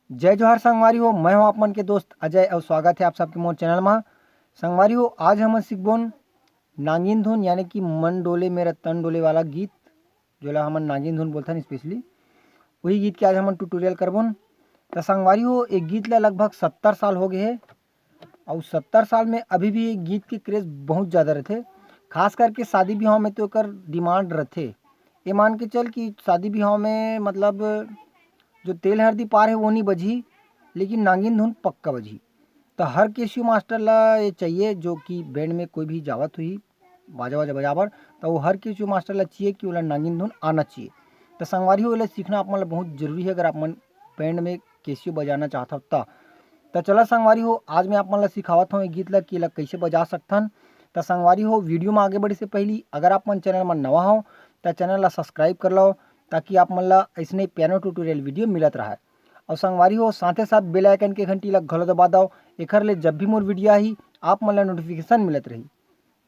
जय जोहार संगवारी हो। मैं हूं आप मन के दोस्त अजय और स्वागत है आप सबके मोर चैनल में। संगवारी हो, आज हम सीखबोन नागिन धुन यानी कि मन डोले मेरा तन डोले वाला गीत, जोला हमन नागिन धुन बोलथन स्पेशली वही गीत के आज हम ट्यूटोरियल करबोन। तो संगवारी हो, एक गीत ला लगभग 70 साल हो गए है और 70 साल में अभी भी एक गीत के क्रेज बहुत ज़्यादा रहते। खास करके शादी ब्याह में तो एकर डिमांड रहते। ये मान के चल कि शादी ब्याह में मतलब जो तेल हरदी पार है वो नहीं बजी, लेकिन नागिन धुन पक्का बजी। तो हर केसियो मास्टर ला ये चाहिए, जो कि बैंड में कोई भी जावत हुई बाजा वाजा बजावर, तो वो हर केसियो मास्टर ला चाहिए कि वो नागिन धुन आना चाहिए। तो संगवारी हो, सीखना आप मन ला बहुत जरूरी है अगर आप मन बैंड में केसियो बजाना चाहता हो तो चला संगवारी हो, आज मैं आप मन ला सिखावत हूँ गीत ला कि कैसे बजा सकथन। तो संगवारी हो, वीडियो में आगे बढ़े से पहले अगर आप मन चैनल में नवा हो तो चैनल ला सब्सक्राइब कर लो, ताकि आप मन ला ऐसने पियानो ट्यूटोरियल वीडियो मिलत रहा। और संगवारी हो, साथ ही साथ बेल आइकन के घंटी ला घलो दबा दो, एकर ले जब भी मोर वीडियो आही आप मन ला नोटिफिकेशन मिलत रही।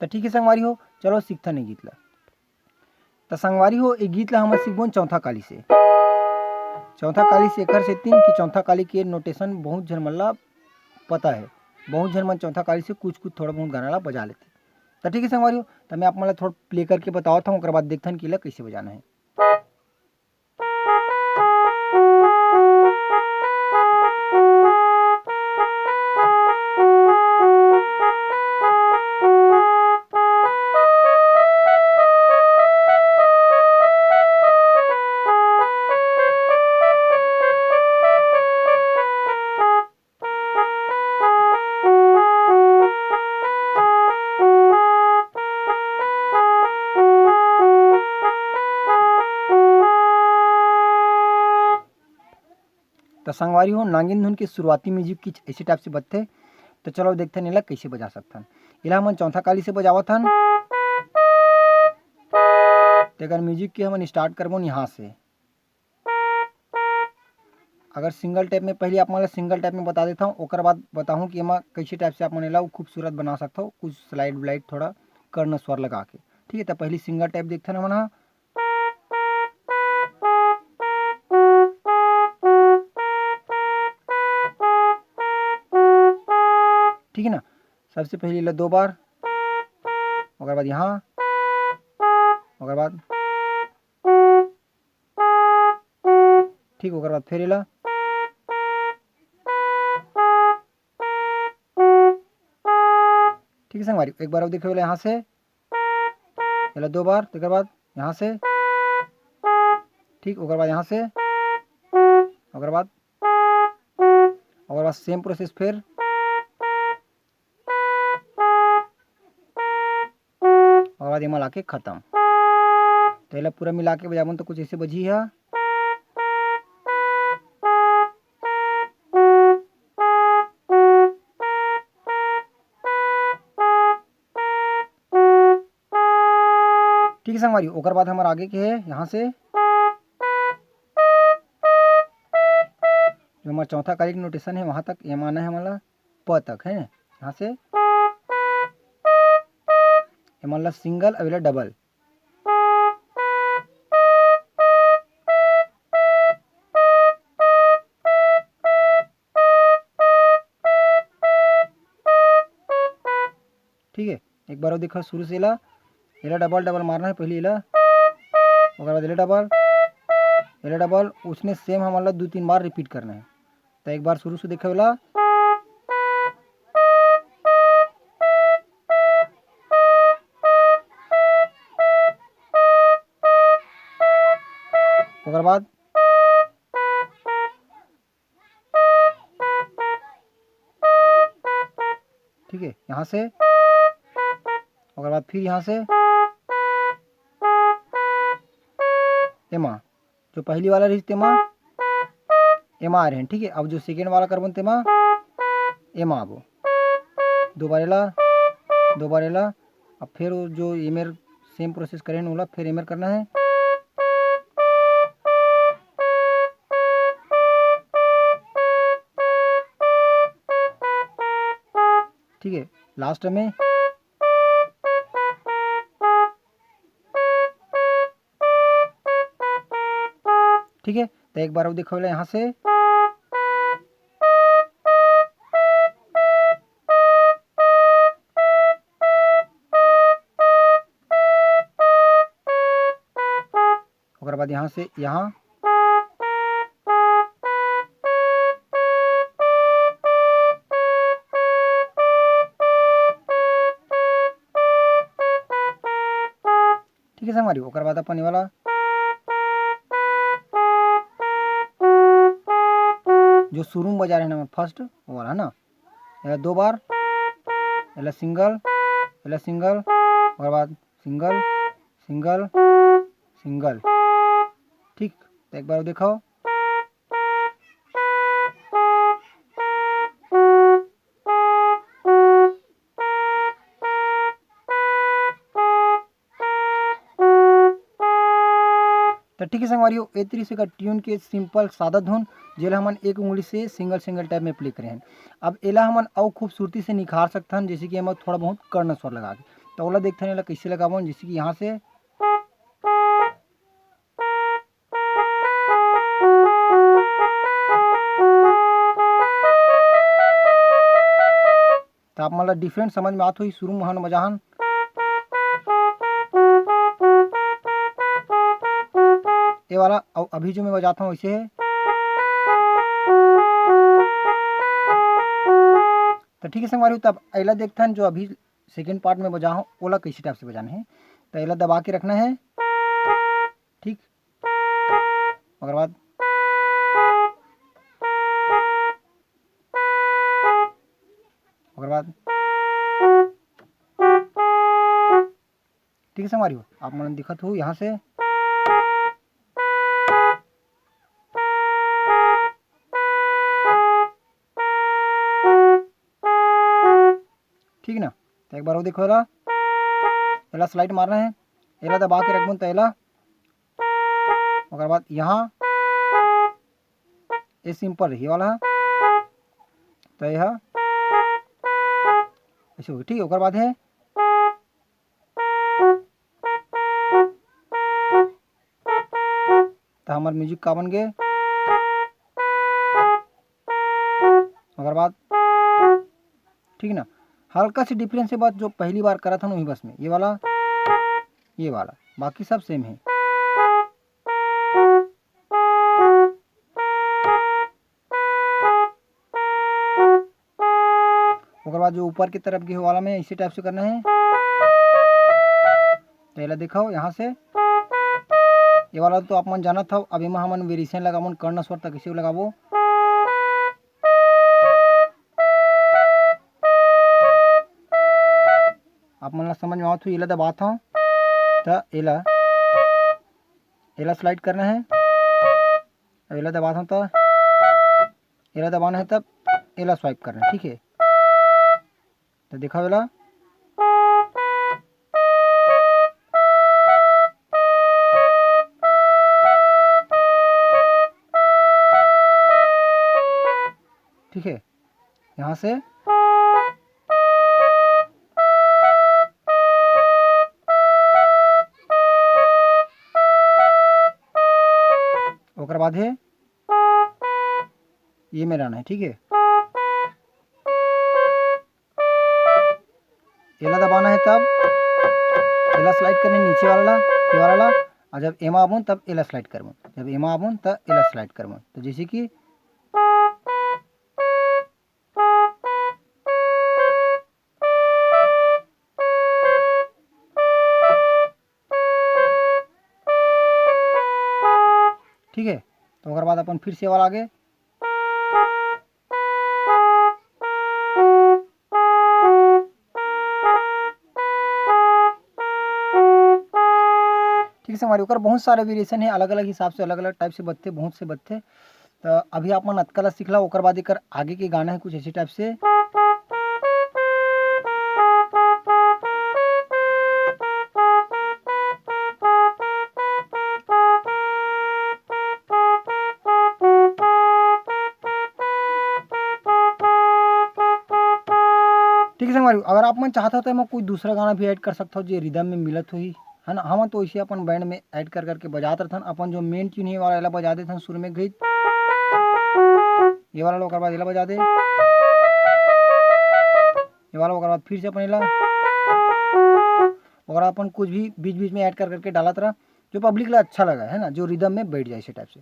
तो ठीक है संगवारी हो, चलो सीखथन गीत ला। तो संगवारी हो, एक गीत ला हम सीखबोन चौथा काली से। चौथा काली से एकर सेटिंग कि चौथा काली के नोटेशन बहुत झन मन ला पता है। बहुत झन मन चौथा काली से कुछ कुछ थोड़ा बहुत गाना ला बजा लेते। तो ठीक है संगवारी हो, तो मैं आप मन ला थोड़ा प्ले करके बतावत हूँ, ओकर बाद देखथन कि ला कैसे बजाना है। तो संगवारी हो, नागिन धुन के शुरुआती म्यूजिक कुछ ऐसे टाइप से बजते। तो चलो देखते हैं इला कैसे बजा सकथन। इला हमन चौथा काली से बजावत हन। तो अगर म्यूजिक के हमन स्टार्ट करबो यहाँ से, अगर सिंगल टैप में पहले आप मन सिंगल टैप में बता देता हूँ, ओकर बाद बताऊँ कि एमा कैसे टाइप से आप मन ला खूबसूरत बना सकते हो, कुछ स्लाइड व्लाइड थोड़ा कर्ण स्वर लगा के। ठीक है, तो पहले सिंगल टैप देखते हैं हमन। ठीक है ना, सबसे पहले ला 2 बार, ओकर बाद यहाँ, ओकर बाद ठीक, ओकर बाद फिर इला, ठीक है संगवारी। एक बार और देखो यहाँ से, इला 2 बार, ओकर बाद यहाँ से, ठीक, ओकर बाद यहाँ से, ओकर बाद सेम प्रोसेस फिर, और बाद एमा लाके खत्म। तो इला पूरा मिला के बजाबन तो कुछ ऐसे बजी है। ठीक है संगवारी, ओकर बाद हमारे आगे के है यहाँ से जो हमारा चौथा काली का नोटेशन है वहाँ तक एम आना है हमारा प तक है। यहाँ से एम सिंगल अवेला डबल। ठीक है, एक बार और देखो शुरू से इला डबल डबल मारना है पहले इला, ओकर बाद इला डबल उसने सेम हमारा 2-3 बार रिपीट करना है। तो एक बार शुरू से देखो इला, ओकर बाद ठीक है यहाँ से, ओकर बाद फिर यहाँ से एमा जो पहली वाला रही तेमा एमा आ रहे हैं। ठीक है, अब जो सेकेंड वाला करबन तेमा एमा आबो, 2 बार एला, 2 बार एला। अब फिर जो एमेर सेम प्रोसेस करें ओला फिर एमेर करना है। ठीक है, लास्ट में ठीक है, तो एक बार अब देखो यहाँ से बाद यहाँ से यहाँ, ठीक है संगवारी। ओकर बाद अपन ये वाला जो शुरू में बजा रहे हैं ना फर्स्ट वो वाला है ना, ये 2 बार, ये सिंगल, ये सिंगल, ओकर बाद सिंगल सिंगल सिंगल, ठीक। तो एक बार देखो, तो ठीक है संगवारियों, ए तरीके का ट्यून के सिंपल सादा धुन जेला हमन एक उंगली से सिंगल सिंगल टाइप में प्ले करे हैं। अब एला हमन और खूबसूरती से निखार सकते हैं, जैसे कि हम थोड़ा बहुत कर्ण स्वर लगा के, तो ओला देखते हैं कैसे लगावन। जैसे कि यहाँ से तो आप मतलब डिफरेंट समझ में आत हुई। शुरू में हमन बजाहन ये वाला, और अभी जो मैं बजाता हूँ वैसे है। तो ठीक है संगवारी, तब अगला देखते हैं जो अभी सेकेंड पार्ट में बजा हूँ ओला कैसे टाइप से बजाना है। तो अगला दबा के रखना है, ठीक। ओकर बाद ठीक है संगवारी, आप मन दिखत हो यहाँ से, ठीक ना। तो एक बार वो देखो, एला स्लाइड मारना है, एला दबा के रखबो, तो एला ओकर बाद यहाँ ये सिंपल रही वाला, तो यह ऐसे होगी, ठीक है। ओकर बाद है तो हमार म्यूजिक का बन गए। ओकर बाद ठीक ना, हल्का सी डिफरेंस है, बात जो पहली बार करा था ना वही बस में ये वाला बाकी सब सेम है। ओकर बाद जो ऊपर की तरफ के वाला में इसी टाइप से करना है। तो ये दिखाओ यहाँ से ये वाला तो आप मन जाना था। अब इमा हमन वेरिएशन लगावन कर्ण स्वर तक इसे लगाबो। आप मन ला समझ में आवत हो, एला दबाता हूँ तो एला स्लाइड करना है, एला दबाता हूँ तो एला दबाना है, तब एला स्वाइप करना है, ठीक है। तो देखा वेला ठीक है। यहाँ से ओकर बाद है ये में रहना है, ठीक है। एला दबाना है, तब एला स्लाइड करने नीचे वाला ये वाला, और जब एमा आबून तब एला स्लाइड करबूँ, जब एमा आबून तब एला स्लाइड करबूँ। तो जैसे कि ठीक है। तो ओकर बाद अपन फिर से वाला आगे ठीक है हमारे ऊपर बहुत सारे वेरिएशन है, अलग अलग हिसाब से अलग अलग टाइप से बजते, बहुत से बजते। तो अभी आप मन अतकला सीखला, ओकर बाद एकर आगे के गाना है कुछ ऐसे टाइप से। ठीक है संगवारी, अगर आप मन चाहता हो तो मैं कोई दूसरा गाना भी ऐड कर सकता हूँ जो रिदम में मिलत हुई है ना। हम तो इसे अपन बैंड में ऐड कर करके बजाते रहते। अपन जो मेन ट्यून है वाला बजा देते हैं शुरू में गई ये वाला, ओकर बाद एला बजा दे, ये वाला ओकर बाद फिर से अपन एला, ओकर अपन कुछ भी बीच बीच में ऐड कर करके डालत रहा। जो पब्लिक ला अच्छा लगा है ना, जो रिदम में बैठ जाए इसी टाइप से।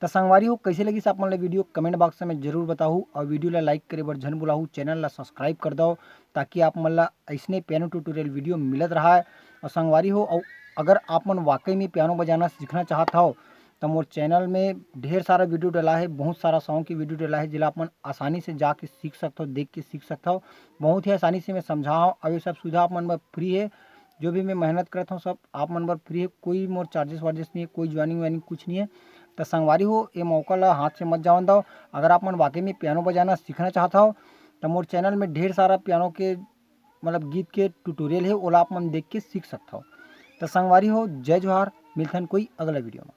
तो संगवारी हो कैसे लगी आप मन ला वीडियो कमेंट बॉक्स में जरूर बताओ, और वीडियो ला लाइक करे बर झन बुलाऊ, चैनल ला सब्सक्राइब कर दो ताकि आप मन ला ऐसने पियानो ट्यूटोरियल वीडियो मिलत रहा है। और संगवारी हो अगर आप मन वाकई में पियानो बजाना सीखना चाहत हो तो मोर चैनल में ढेर सारा वीडियो डला है, बहुत सारा सॉन्ग की वीडियो डला है जिला आप मन आसानी से जाके सीख सकते हो, देख के सीख सकते हो। बहुत ही आसानी से मैं समझाओ, और ये सब सुविधा आप मन बर फ्री है। जो भी मैं मेहनत करता हूँ सब आप मन बर फ्री है, कोई मोर चार्जेस वार्जेस नहीं है, कोई ज्वाइनिंग वाइनिंग कुछ नहीं है। तो संगवारी हो ये मौका ला हाथ से मत जावन दो। अगर आप मन वाकई में पियानो बजाना सीखना चाहता हो तो मोर चैनल में ढेर सारा पियानो के मतलब गीत के ट्यूटोरियल है, ओला आप मन देख के सीख सकता हो। तो संगवारी हो जय जोहार, मिलथन कोई अगला वीडियो में।